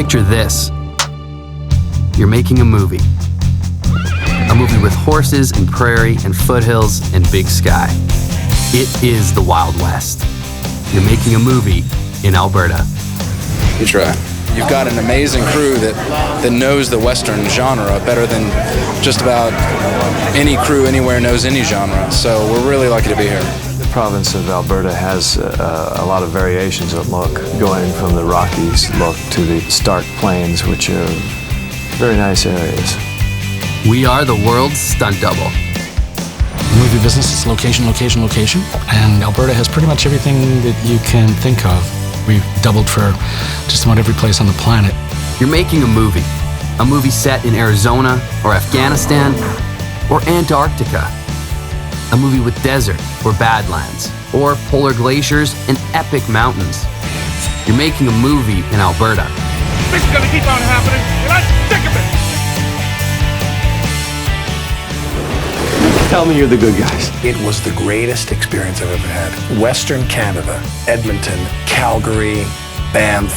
Picture this. You're making a movie. A movie with horses and prairie and foothills and big sky. It is the Wild West. You're making a movie in Alberta. You try. You've got an amazing crew that knows the Western genre better than just about any crew anywhere knows any genre. So we're really lucky to be here. The province of Alberta has a lot of variations of look, going from the Rockies look to the stark plains, which are very nice areas. We are the world's stunt double. The movie business is location, location, location, and Alberta has pretty much everything that you can think of. We've doubled for just about every place on the planet. You're making a movie set in Arizona or Afghanistan or Antarctica, a movie with desert or badlands or polar glaciers and epic mountains. You're making a movie in Alberta. This is gonna keep on happening, and I'm sick of it! Tell me you're the good guys. It was the greatest experience I've ever had. Western Canada, Edmonton, Calgary, Banff,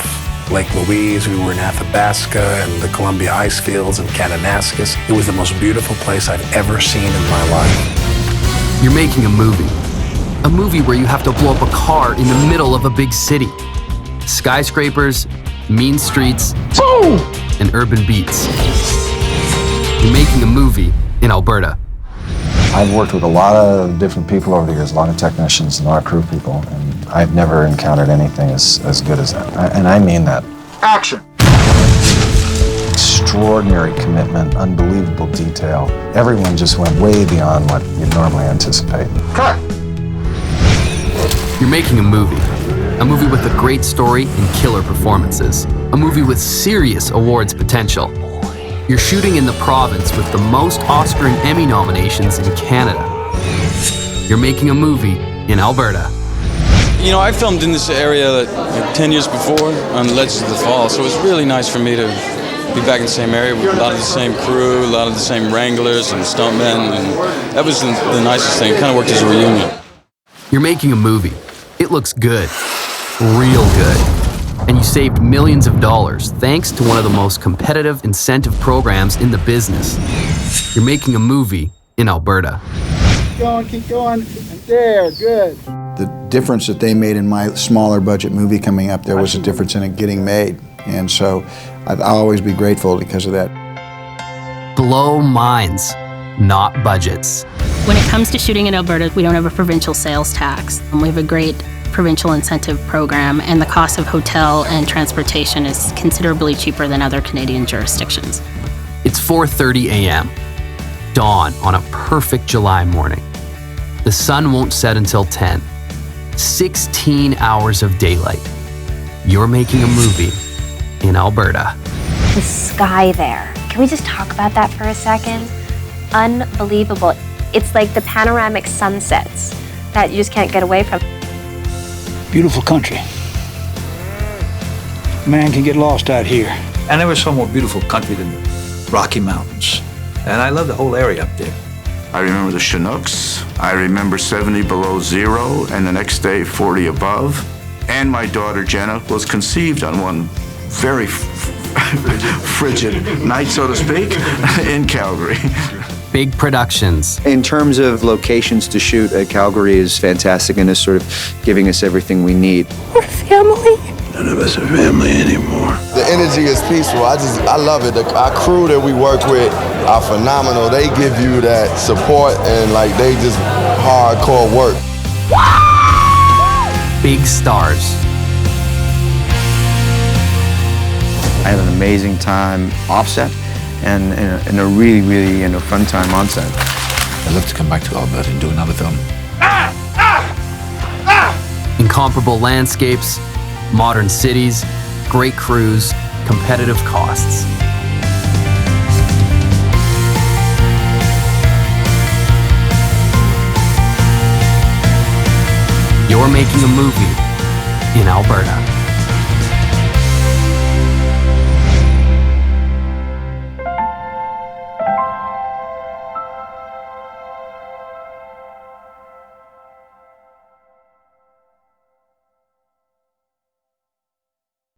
Lake Louise. We were in Athabasca and the Columbia ice fields and Kananaskis. It was the most beautiful place I've ever seen in my life. You're making a movie where you have to blow up a car in the middle of a big city. Skyscrapers, mean streets, and urban beats. You're making a movie in Alberta. I've worked with a lot of different people over the years, a lot of technicians, a lot of crew people, and I've never encountered anything as good as that. And I mean that. Action! Extraordinary commitment, unbelievable detail. Everyone just went way beyond what you'd normally anticipate. Cut! You're making a movie with a great story and killer performances, a movie with serious awards potential. You're shooting in the province with the most Oscar and Emmy nominations in Canada. You're making a movie in Alberta. You know, I filmed in this area like 10 years before on Legends of the Fall, so it was really nice for me to be back in the same area with a lot of the same crew, a lot of the same wranglers and stuntmen, and that was the nicest thing. It kind of worked as a reunion. You're making a movie. It looks good, real good. And you saved millions of dollars thanks to one of the most competitive incentive programs in the business. You're making a movie in Alberta. Keep going, there, good. The difference that they made in my smaller budget movie coming up, there was a difference in it getting made. And so I'll always be grateful because of that. Blow minds, not budgets. When it comes to shooting in Alberta, we don't have a provincial sales tax. We have a great provincial incentive program, and the cost of hotel and transportation is considerably cheaper than other Canadian jurisdictions. It's 4:30 a.m. Dawn on a perfect July morning. The sun won't set until 10. 16 hours of daylight. You're making a movie in Alberta. The sky there. Can we just talk about that for a second? Unbelievable. It's like the panoramic sunsets that you just can't get away from. Beautiful country. Man can get lost out here. And there was some more beautiful country than Rocky Mountains. And I love the whole area up there. I remember the Chinooks. I remember 70 below zero and the next day 40 above. And my daughter Jenna was conceived on one very frigid night, so to speak, in Calgary. Big productions. In terms of locations to shoot, Calgary is fantastic and is sort of giving us everything we need. We're family. None of us are family anymore. The energy is peaceful. I love it. Our crew that we work with are phenomenal. They give you that support and like they just hardcore work. Big stars. I had an amazing time offset and a really, really fun time on set. I'd love to come back to Alberta and do another film. Incomparable landscapes, modern cities, great crews, competitive costs. You're making a movie in Alberta.